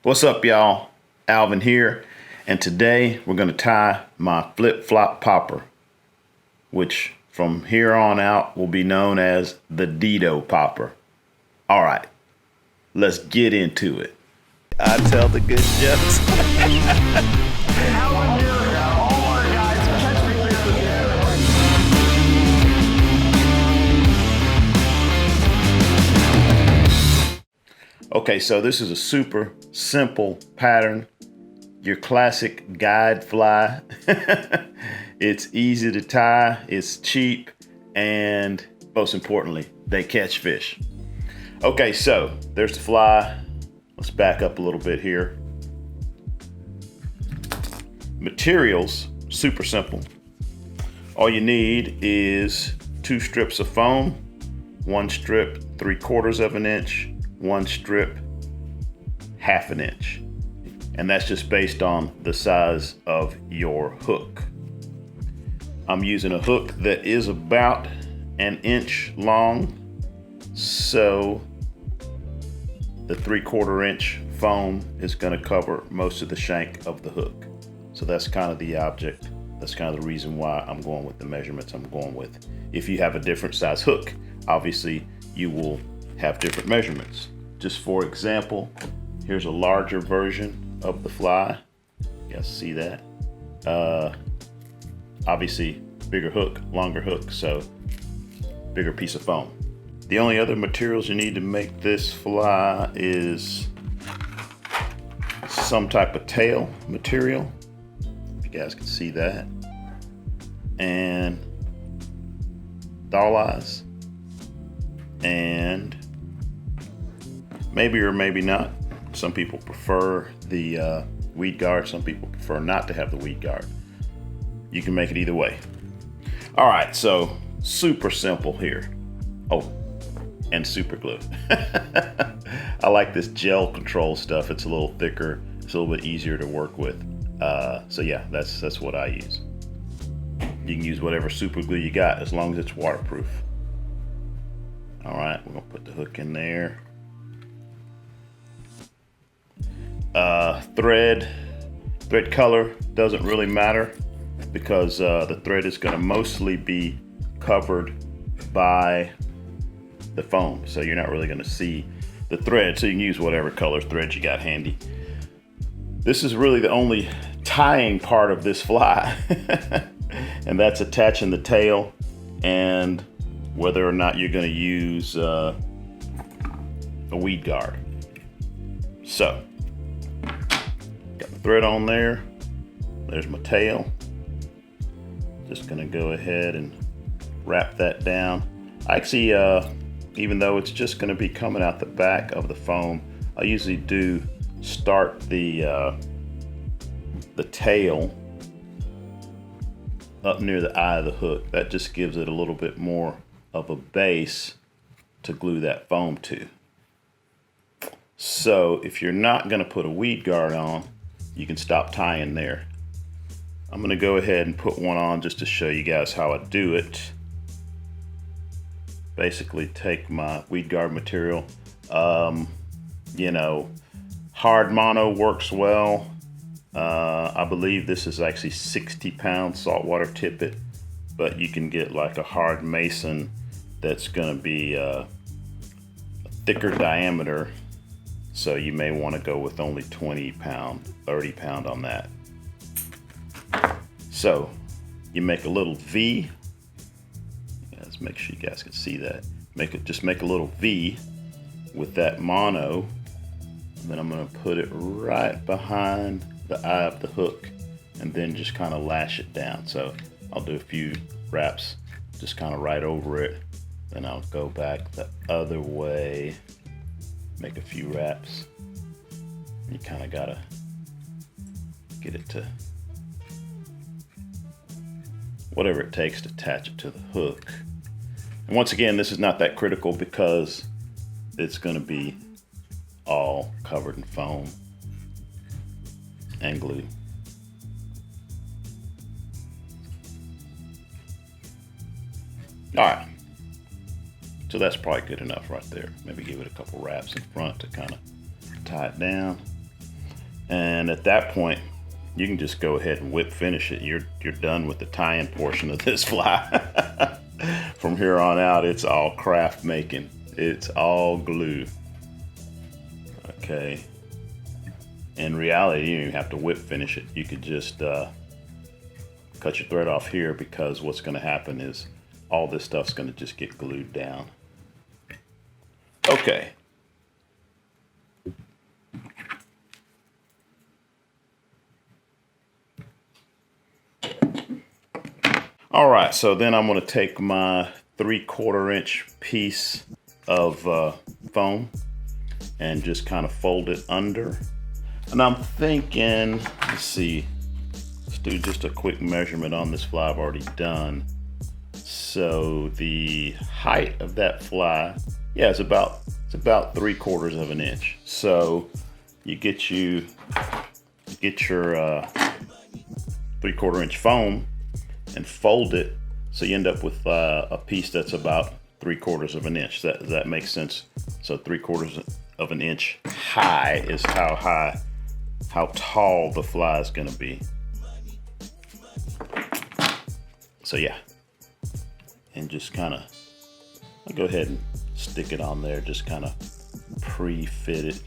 What's up, y'all? Alvin here, and today we're going to tie my flip-flop popper, which from here on out will be known as the Dedeaux Popper. All right, let's get into it. I tell the good jokes. Okay, so this is a super simple pattern. Your classic guide fly. It's easy to tie, it's cheap, and most importantly, they catch fish. Okay, so there's the fly. Let's back up a little bit here. Materials, super simple. All you need is 2 strips of foam, 1 strip 3/4 of an inch, 1 strip 1/2 inch. And that's just based on the size of your hook. I'm using a hook that is about 1 inch long, so the 3/4 inch foam is going to cover most of the shank of the hook. So that's kind of the object. That's kind of the reason why I'm going with the measurements I'm going with. If you have a different size hook, obviously you will have different measurements. Just for example, here's a larger version of the fly. You guys see that? Obviously bigger hook, longer hook, so bigger piece of foam. The only other materials you need to make this fly is some type of tail material, if you guys can see that, and doll eyes, and maybe or maybe not. Some people prefer the weed guard. Some people prefer not to have the weed guard. You can make it either way. All right, so super simple here. Oh, and super glue. I like this gel control stuff. It's a little thicker. It's a little bit easier to work with. So yeah, that's what I use. You can use whatever super glue you got as long as it's waterproof. All right, we're gonna put the hook in there. Thread color doesn't really matter because the thread is going to mostly be covered by the foam, so you're not really going to see the thread, so you can use whatever color thread you got handy. This is really the only tying part of this fly, and that's attaching the tail and whether or not you're going to use a weed guard. So got the thread on there. There's my tail. Just gonna go ahead and wrap that down. Actually, even though it's just gonna be coming out the back of the foam, I usually do start the tail up near the eye of the hook. That just gives it a little bit more of a base to glue that foam to. So if you're not gonna put a weed guard on, you can stop tying there. I'm gonna go ahead and put one on just to show you guys how I do it. Basically take my weed guard material. You know, hard mono works well. I believe this is actually 60-pound saltwater tippet, but you can get like a hard mason that's gonna be a thicker diameter. So you may want to go with only 20-pound, 30-pound on that. So you make a little V. Let's make sure you guys can see that. Just make a little V with that mono. And then I'm going to put it right behind the eye of the hook and then just kind of lash it down. So I'll do a few wraps just kind of right over it. Then I'll go back the other way. Make a few wraps. You kind of gotta get it to whatever it takes to attach it to the hook. And once again, this is not that critical because it's gonna be all covered in foam and glue. All right. So that's probably good enough right there. Maybe give it a couple wraps in front to kind of tie it down. And at that point, you can just go ahead and whip finish it. You're done with the tie-in portion of this fly. From here on out, it's all craft making. It's all glue. Okay. In reality, you don't even have to whip finish it. You could just cut your thread off here, because what's going to happen is all this stuff's going to just get glued down. Okay. All right, so then I'm going to take my 3/4 inch piece of foam and just kind of fold it under. And I'm thinking, let's see, let's do just a quick measurement on this fly I've already done. So the height of that fly, yeah, it's about 3/4 of an inch. So you get your 3/4 inch foam and fold it, so you end up with a piece that's about 3/4 of an inch. Does that make sense? So 3/4 of an inch high is how tall the fly is going to be. So yeah, and just kind of, I'll go ahead and stick it on there, just kind of pre-fit it.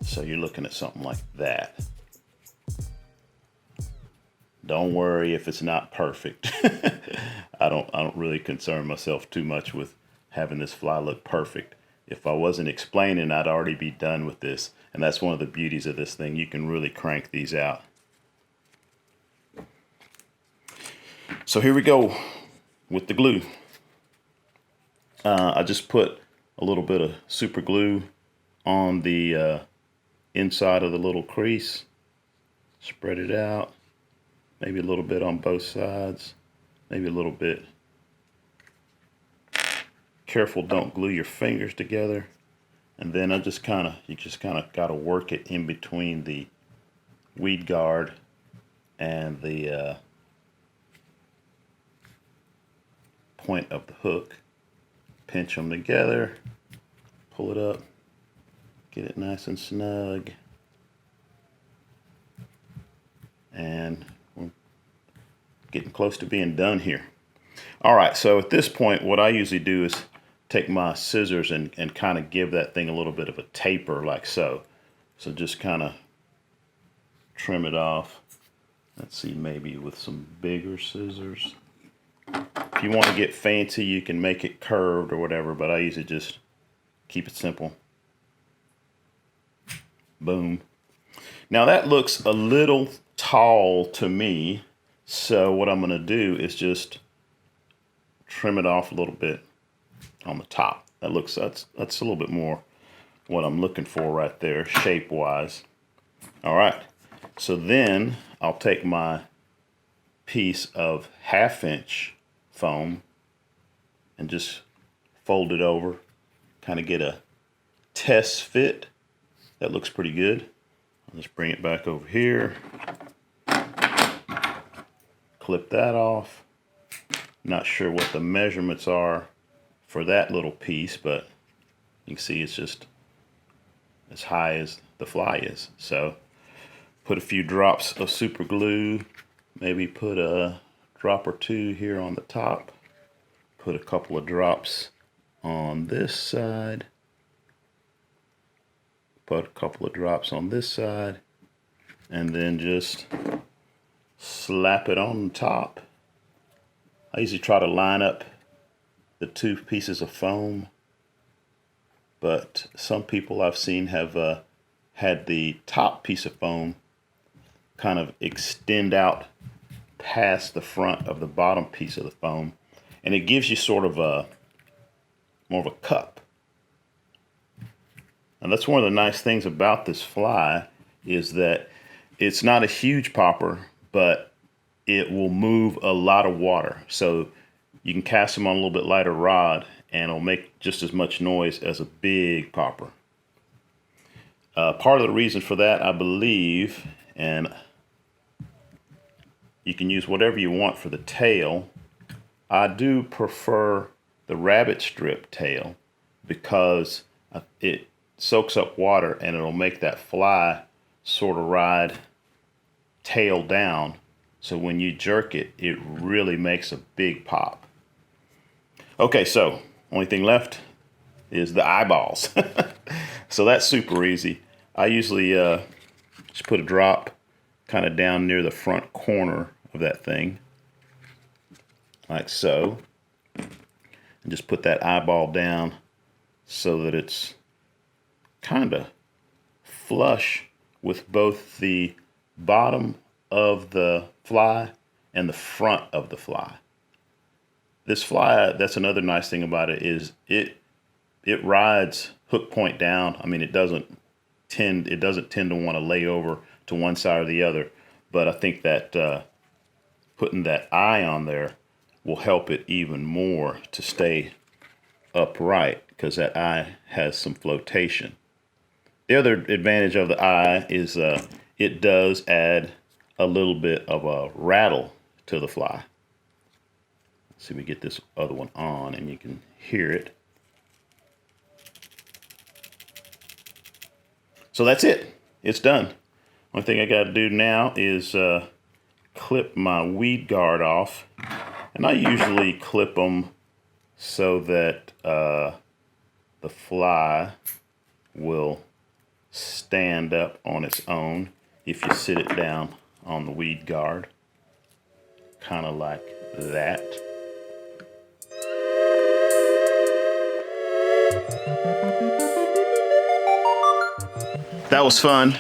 So you're looking at something like that. Don't worry if it's not perfect. I don't really concern myself too much with having this fly look perfect. If I wasn't explaining, I'd already be done with this. And that's one of the beauties of this thing. You can really crank these out. So here we go with the glue. I just put a little bit of super glue on the inside of the little crease. Spread it out. Maybe a little bit on both sides, maybe a little bit. Careful, don't glue your fingers together. And then you just kind of got to work it in between the weed guard and the point of the hook. Pinch them together, pull it up, get it nice and snug. And getting close to being done here. All right, so at this point, what I usually do is take my scissors and kind of give that thing a little bit of a taper, like so. So just kind of trim it off. Let's see, maybe with some bigger scissors. If you want to get fancy, you can make it curved or whatever, but I usually just keep it simple. Boom. Now that looks a little tall to me. So what I'm going to do is just trim it off a little bit on the top. That's a little bit more what I'm looking for right there, shape-wise. All right. So then I'll take my piece of 1/2 inch foam and just fold it over, kind of get a test fit. That looks pretty good. I'll just bring it back over here. Clip that off. Not sure what the measurements are for that little piece, but you can see it's just as high as the fly is. So put a few drops of super glue, maybe put a drop or two here on the top, put a couple of drops on this side, put a couple of drops on this side, and then just slap it on top. I usually try to line up the two pieces of foam, but some people I've seen have had the top piece of foam kind of extend out past the front of the bottom piece of the foam, and it gives you sort of more of a cup. And that's one of the nice things about this fly, is that it's not a huge popper, but it will move a lot of water. So you can cast them on a little bit lighter rod and it'll make just as much noise as a big popper. Part of the reason for that, I believe, and you can use whatever you want for the tail. I do prefer the rabbit strip tail because it soaks up water and it'll make that fly sort of ride tail down. So when you jerk it, it really makes a big pop. Okay, so only thing left is the eyeballs. So that's super easy. I usually just put a drop kind of down near the front corner of that thing, like so. And just put that eyeball down so that it's kind of flush with both the bottom of the fly and the front of the fly. This fly, that's another nice thing about it, is it rides hook point down. I mean, it doesn't tend to want to lay over to one side or the other, but I think that putting that eye on there will help it even more to stay upright, because that eye has some flotation. The other advantage of the eye is it does add a little bit of a rattle to the fly. Let's see, we get this other one on and you can hear it. So that's it. It's done. Only thing I got to do now is clip my weed guard off. And I usually clip them so that the fly will stand up on its own if you sit it down on the weed guard, kind of like that. That was fun.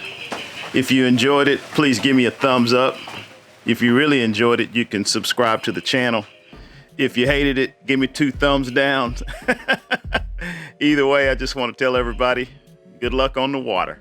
If you enjoyed it, please give me a thumbs up. If you really enjoyed it, you can subscribe to the channel. If you hated it, give me 2 thumbs down. Either way, I just want to tell everybody, good luck on the water.